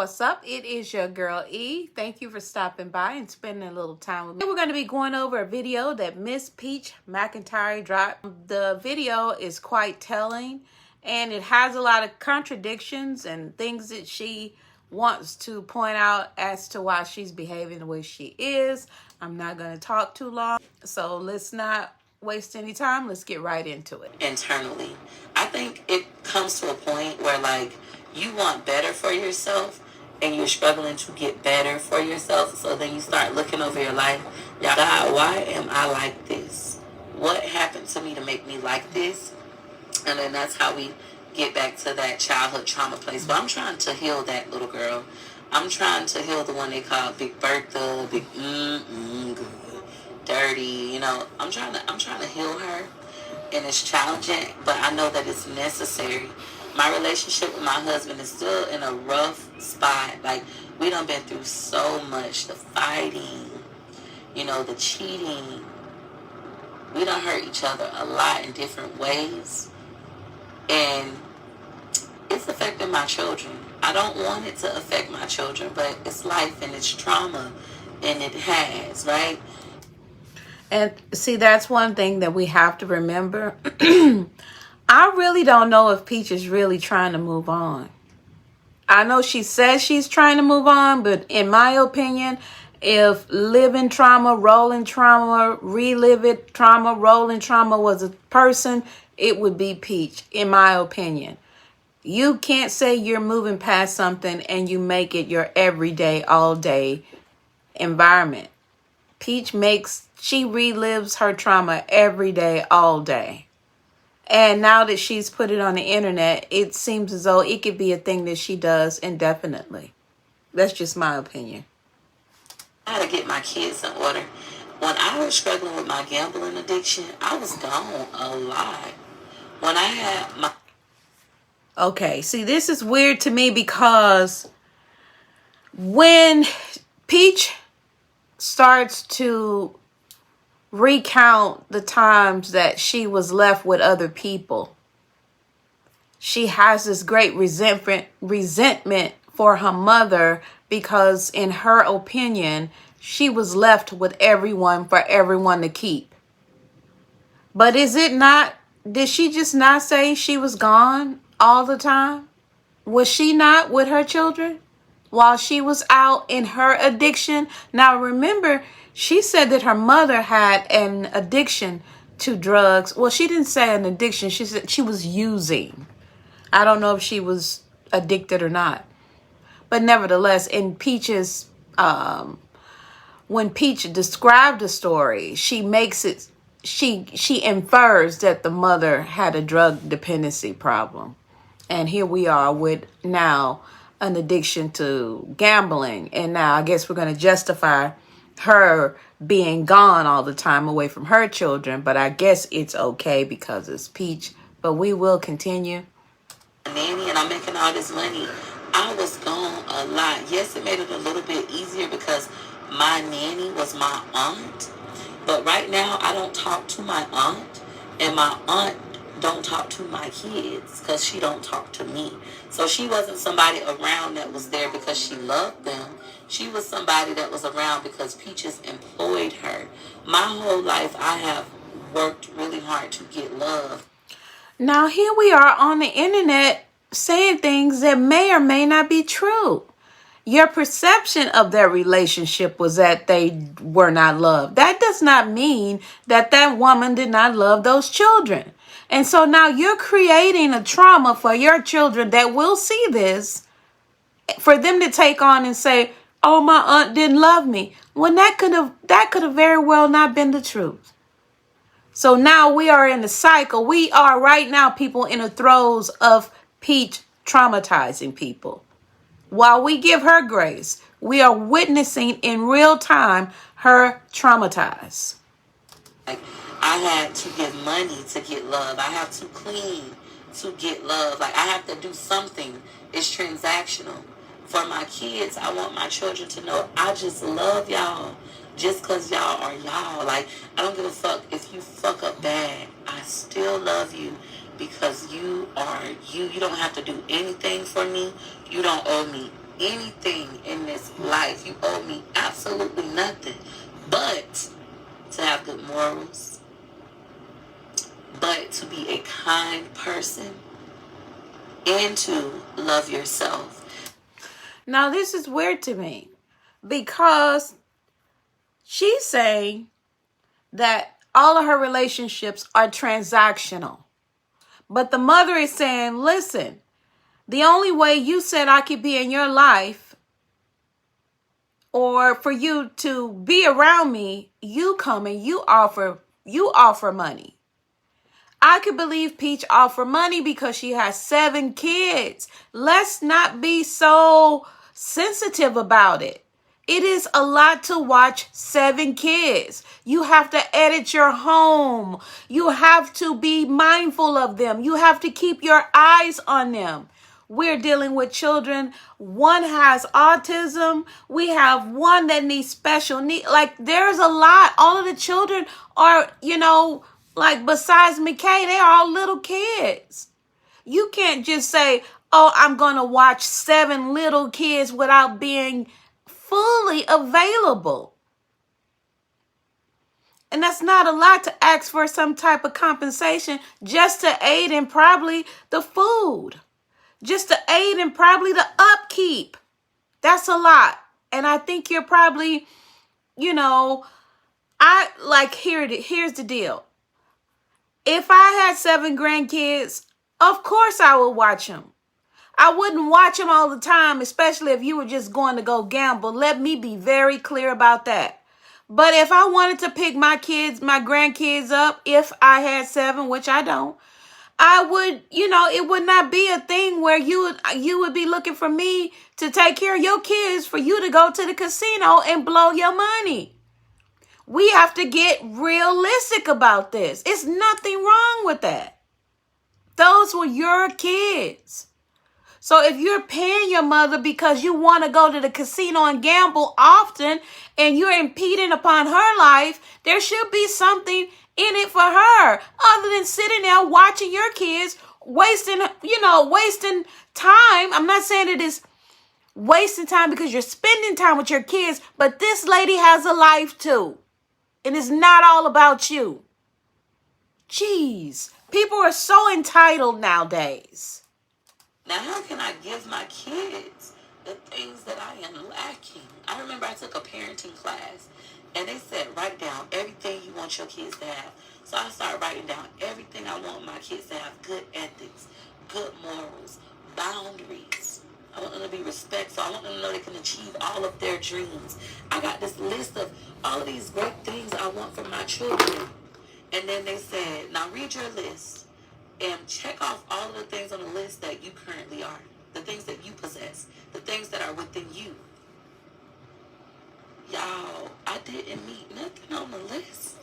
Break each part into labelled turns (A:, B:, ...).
A: what's up? It is your girl E. Thank you for stopping by and spending a little time with me. We're going to be going over a video that Miss Peach McIntyre dropped. The video is quite telling, and it has a lot of contradictions and things that she wants to point out as to why she's behaving the way she is. I'm not going to talk too long, so let's not waste any time. Let's get right into it.
B: Internally, I think it comes to a point where, like, you want better for yourself and you're struggling to get better for yourself. So then you start looking over your life. God, why am I like this? What happened to me to make me like this? And then that's how we get back to that childhood trauma place. But I'm trying to heal that little girl. I'm trying to heal the one they call Big Bertha, Big good, dirty. You know, I'm trying to heal her, and it's challenging, but I know that it's necessary. My relationship with my husband is still in a rough spot. Like, we done been through so much. The fighting, you know, the cheating. We done hurt each other a lot in different ways. And it's affecting my children. I don't want it to affect my children, but it's life and it's trauma. And it has, right?
A: And see, that's one thing that we have to remember. I really don't know if Peach is really trying to move on. I know she says she's trying to move on, but in my opinion, if living trauma, rolling trauma, relive it, trauma, rolling trauma was a person, it would be Peach, in my opinion. You can't say you're moving past something and you make it your everyday, all day environment. Peach she relives her trauma every day, all day. And now that she's put it on the internet, it seems as though it could be a thing that she does indefinitely. That's just my opinion.
B: I had to get my kids in order. When I was struggling with my gambling addiction, I was gone a lot. When I had my...
A: Okay, see, this is weird to me because when Peach starts to recount the times that she was left with other people, she has this great resentment for her mother because, in her opinion, she was left with everyone for everyone to keep. But is it not, did she just not say she was gone all the time? Was she not with her children while she was out in her addiction? Now remember, she said that her mother had an addiction to drugs. Well, she didn't say an addiction. She said she was using. I don't know if she was addicted or not. But nevertheless, in Peach's, when Peach described the story, she makes it, she infers that the mother had a drug dependency problem. And here we are with now an addiction to gambling. And now I guess we're going to justify her being gone all the time away from her children. But I guess it's okay because it's Peach. But we will continue.
B: Nanny, and I'm making all this money. I was gone a lot. Yes, it made it a little bit easier because my nanny was my aunt. But right now, I don't talk to my aunt. And my aunt don't talk to my kids because she don't talk to me. So she wasn't somebody around that was there because she loved them. She was somebody that was around because Peaches employed her. My whole life, I have worked really hard to get love.
A: Now here we are on the internet saying things that may or may not be true. Your perception of their relationship was that they were not loved. That does not mean that that woman did not love those children. And so now you're creating a trauma for your children that will see this, for them to take on and say, oh, my aunt didn't love me. When that could have very well not been the truth. So now we are in a cycle. We are right now, people, in the throes of Peach traumatizing people. While we give her grace, we are witnessing in real time her traumatize.
B: Like, I had to give money to get love. I have to clean to get love. Like, I have to do something. It's transactional. For my kids, I want my children to know I just love y'all. Just because y'all are y'all. Like, I don't give a fuck if you fuck up bad. I still love you because you are you. You don't have to do anything for me. You don't owe me anything in this life. You owe me absolutely nothing but to have good morals, but to be a kind person, and to love yourself.
A: Now, this is weird to me because she's saying that all of her relationships are transactional. But the mother is saying, listen, the only way you said I could be in your life or for you to be around me, you come and you offer money. I could believe Peach offer money because she has 7 kids. Let's not be so sensitive about it. It is a lot to watch 7 kids. You have to edit your home. You have to be mindful of them. You have to keep your eyes on them. We're dealing with children. One has autism. We have one that needs special needs. Like, there's a lot. All of the children are, like, besides McKay, they are all little kids. You can't just say, oh, I'm going to watch 7 little kids without being fully available. And that's not a lot to ask for some type of compensation just to aid in probably the food, just to aid in probably the upkeep. That's a lot. And I think you're probably, here's the deal. If I had 7 grandkids, of course I would watch them. I wouldn't watch them all the time, especially if you were just going to go gamble. Let me be very clear about that. But if I wanted to pick my grandkids up, if I had 7, which I don't, I would, it would not be a thing where you would be looking for me to take care of your kids for you to go to the casino and blow your money. We have to get realistic about this. It's nothing wrong with that. Those were your kids. So if you're paying your mother because you want to go to the casino and gamble often and you're impeding upon her life, there should be something in it for her other than sitting there watching your kids wasting time. I'm not saying it is wasting time because you're spending time with your kids, but this lady has a life too. And it's not all about you. Jeez, people are so entitled nowadays.
B: Now, how can I give my kids the things that I am lacking? I remember I took a parenting class, and they said, write down everything you want your kids to have. So I started writing down everything I want my kids to have: good ethics, good morals, boundaries. I want them to be respectful. I want them to know they can achieve all of their dreams. I got this list of all of these great things I want for my children. And then they said, now read your list and check off all of the things on the list that you currently are, the things that you possess, the things that are within you. Y'all, I didn't meet nothing on the list.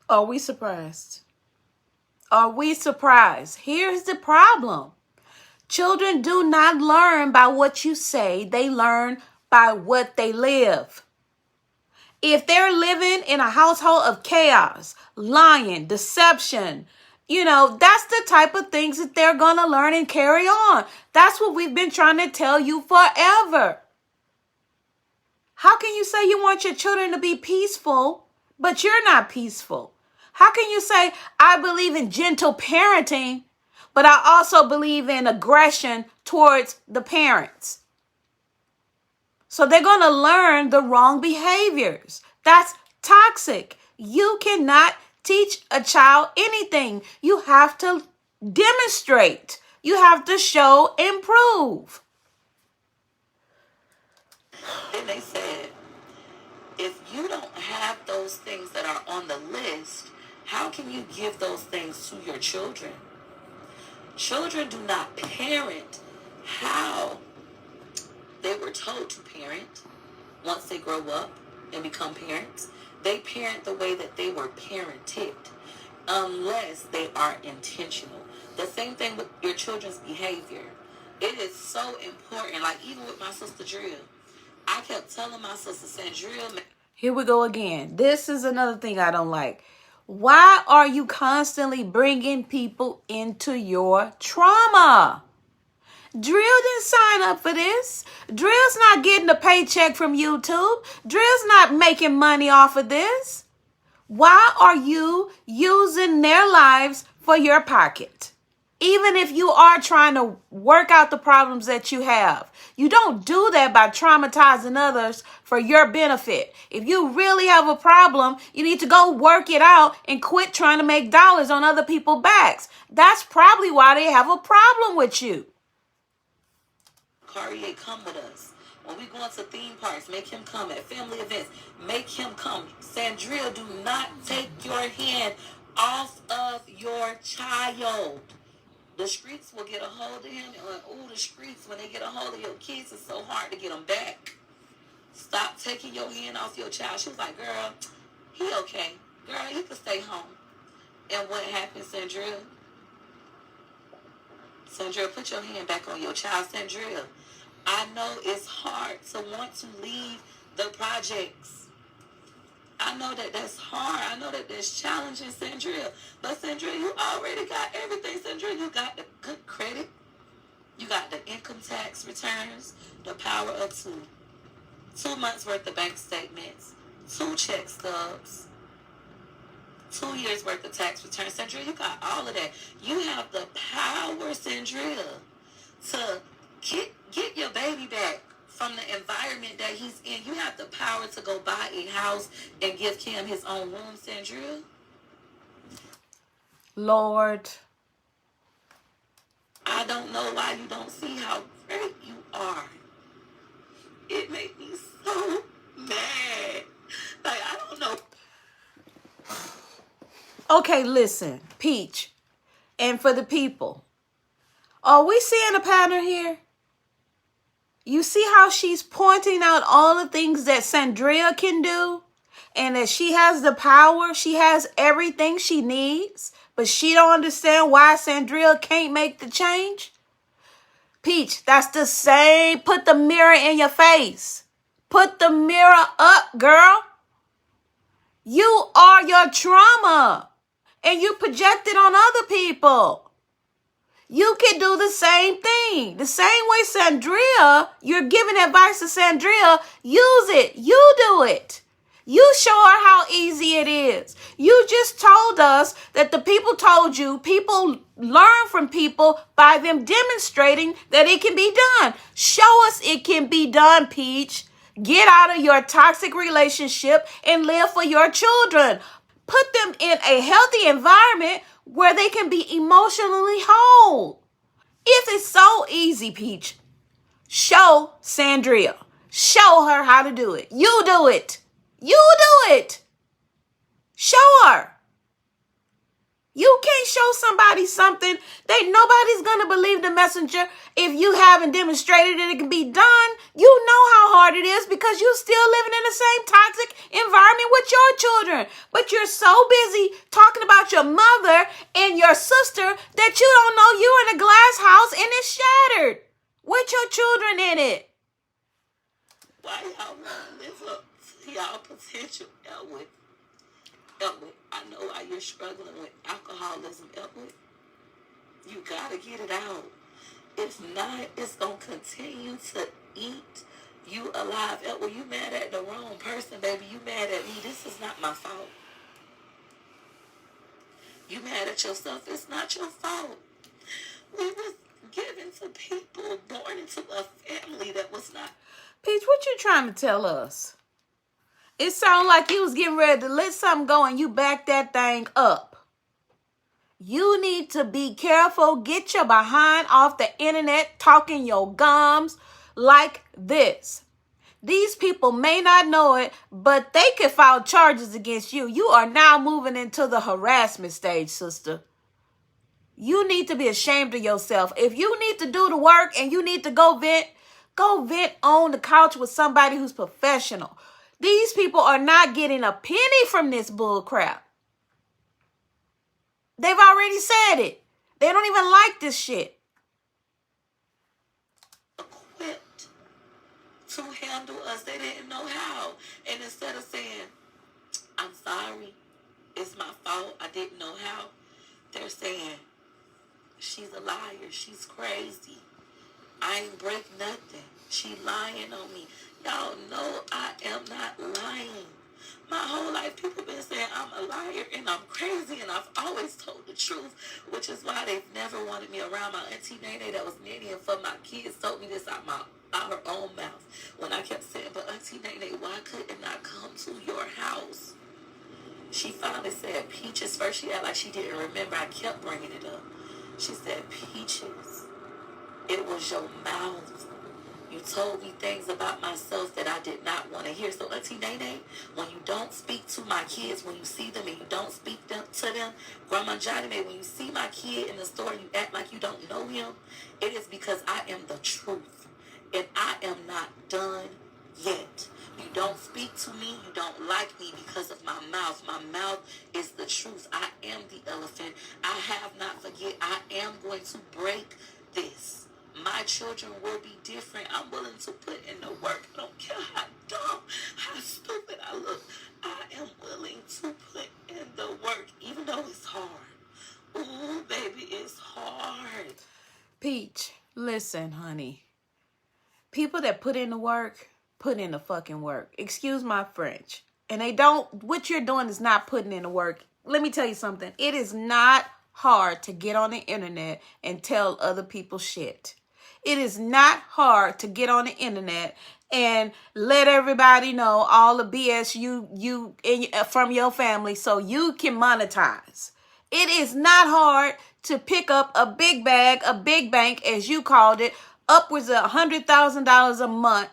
A: Are we surprised? Are we surprised? Here's the problem. Children do not learn by what you say. They learn by what they live. If they're living in a household of chaos, lying, deception, that's the type of things that they're going to learn and carry on. That's what we've been trying to tell you forever. How can you say you want your children to be peaceful, but you're not peaceful? How can you say, I believe in gentle parenting, but I also believe in aggression towards the parents? So they're going to learn the wrong behaviors. That's toxic. You cannot teach a child anything. You have to demonstrate. You have to show and prove.
B: Then they said, if you don't have those things that are on the list, how can you give those things to your children? Children do not parent how they were told to parent once they grow up and become parents. They parent the way that they were parented unless they are intentional. The same thing with your children's behavior. It is so important. Like even with my sister Drill, I kept telling my sister, saying, Drill.
A: Here we go again. This is another thing I don't like. Why are you constantly bringing people into your trauma? Drill didn't sign up for this. Drill's not getting a paycheck from YouTube. Drill's not making money off of this. Why are you using their lives for your pocket? Even if you are trying to work out the problems that you have, you don't do that by traumatizing others for your benefit. If you really have a problem, you need to go work it out and quit trying to make dollars on other people's backs. That's probably why they have a problem with you.
B: Cartier, come with us. When we go into theme parks, make him come. At family events, make him come. Sandria, do not take your hand off of your child. The streets will get a hold of him. And oh, the streets, when they get a hold of your kids, it's so hard to get them back. Stop taking your hand off your child. She was like, girl, he okay. Girl, he can stay home. And what happened, Sandria? Sandria, put your hand back on your child. Sandria, I know it's hard to want to leave the projects. I know that that's hard. I know that that's challenging, Sandria. But Sandria, you already got everything. Sandria, you got the good credit. You got the income tax returns, the power up to 2 months worth of bank statements, 2 check stubs, 2 years worth of tax returns. Sandria, you got all of that. You have the power, Sandria, to get your baby back from the environment that he's in. You have the power to go buy a house and give Cam his own room, Sandria.
A: Lord,
B: I don't know why you don't see how great you are. It made me so mad. Like, I don't know.
A: Okay, listen, Peach, and for the people, are we seeing a pattern here? You see how she's pointing out all the things that Sandria can do, and that she has the power, she has everything she needs, but she don't understand why Sandria can't make the change? Peach, that's the same. Put the mirror in your face. Put the mirror up, girl. You are your trauma, and you project it on other people. You can do the same thing. The same way Sandria, you're giving advice to Sandria, use it. You do it. You show her how easy it is. You just told us that the people told you people learn from people by them demonstrating that it can be done. Show us it can be done, Peach. Get out of your toxic relationship and live for your children. Put them in a healthy environment where they can be emotionally whole. If it's so easy, Peach, show Sandria. Show her how to do it. You do it. You do it. Show her. You can't show somebody something that nobody's going to believe the messenger if you haven't demonstrated that it can be done. You know how hard it is because you're still living in the same toxic environment with your children. But you're so busy talking about your mother and your sister that you don't know you're in a glass house and it's shattered with your children in it.
B: Why y'all want to live up to y'all potential, Elwood? Elwood, I know why you're struggling with alcoholism, Elwood. You gotta get it out. If not, it's gonna continue to eat you alive. Elwood, you mad at the wrong person, baby. You mad at me. This is not my fault. You mad at yourself. It's not your fault. We was given to people born into a family that was not.
A: Peach, what you trying to tell us? It sounded like you was getting ready to let something go and you back that thing up. You need to be careful. Get your behind off the internet talking your gums like this. These people may not know it, but they could file charges against you. You are now moving into the harassment stage, sister. You need to be ashamed of yourself. If you need to do the work and you need to go vent on the couch with somebody who's professional. These people are not getting a penny from this bull crap. They've already said it. They don't even like this shit.
B: Equipped to handle us. They didn't know how. And instead of saying, I'm sorry, it's my fault, I didn't know how, they're saying, she's a liar, she's crazy. I ain't break nothing. She lying on me. Y'all know I am not lying. My whole life, people been saying I'm a liar and I'm crazy, and I've always told the truth, which is why they've never wanted me around. My auntie Nene that was nannying for my kids told me this out her own mouth when I kept saying, but Auntie Nene, why couldn't I come to your house? She finally said, Peaches. First she acted like she didn't remember. I kept bringing it up. She said, Peaches, it was your mouth. You told me things about myself that I did not want to hear. So, Auntie Nene, when you don't speak to my kids, when you see them and you don't speak to them, Grandma Johnny May, when you see my kid in the store and you act like you don't know him, it is because I am the truth. And I am not done yet. You don't speak to me, you don't like me because of my mouth. My mouth is the truth. I am the elephant. I have not forget. I am going to break this. My children will be different. I'm willing to put in the work. I don't care how dumb, how stupid I look. I am willing to put in the work, even though it's hard. Ooh, baby, it's hard.
A: Peach, listen, honey. People that put in the work, put in the fucking work. Excuse my French. And they don't, what you're doing is not putting in the work. Let me tell you something. It is not hard to get on the internet and tell other people shit. It is not hard to get on the internet and let everybody know all the BS you from your family so you can monetize. It is not hard to pick up a big bag, a big bank, as you called it, upwards of $100,000 a month.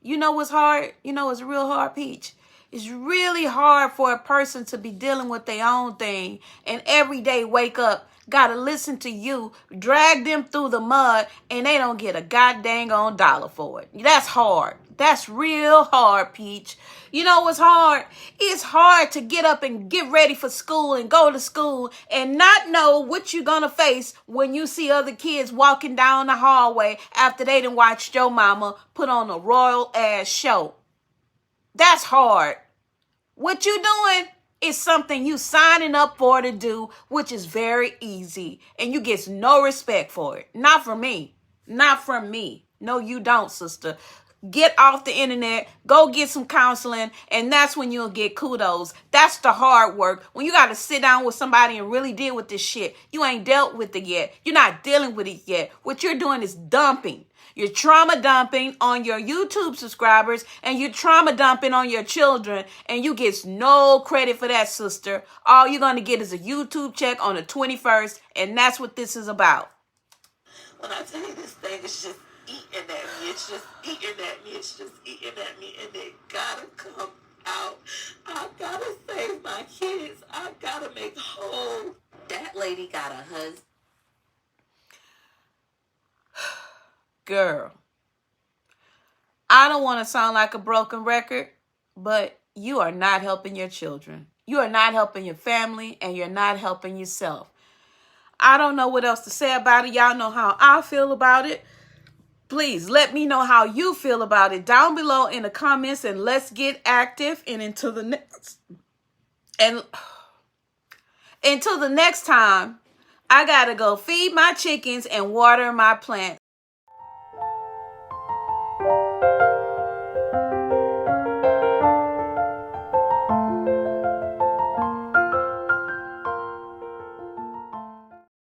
A: You know what's hard? You know what's real hard, Peach? It's really hard for a person to be dealing with their own thing and every day wake up, gotta listen to you, drag them through the mud, and they don't get a goddamn on dollar for it. That's hard. That's real hard, Peach. You know what's hard? It's hard to get up and get ready for school and go to school and not know what you're gonna face when you see other kids walking down the hallway after they done watched your mama put on a royal ass show. That's hard. What you doing is something you signing up for to do, which is very easy. And you get no respect for it. Not from me. Not from me. No, you don't, sister. Get off the internet, go get some counseling, and that's when you'll get kudos. That's the hard work. When you got to sit down with somebody and really deal with this shit. You ain't dealt with it yet. You're not dealing with it yet. What you're doing is dumping. You're trauma dumping on your YouTube subscribers, and you're trauma dumping on your children, and you get no credit for that, sister. All you're going to get is a YouTube check on the 21st, and that's what this is about.
B: When I tell you this thing is just eating at me, it's just eating at me, it's just eating at me, and it gotta come out. I gotta save my kids. I gotta make whole. That lady got a husband.
A: Girl, I don't want to sound like a broken record, but you are not helping your children. You are not helping your family, and you're not helping yourself. I don't know what else to say about it. Y'all know how I feel about it. Please let me know how you feel about it down below in the comments, and let's get active. And until the next time, I gotta go feed my chickens and water my plants.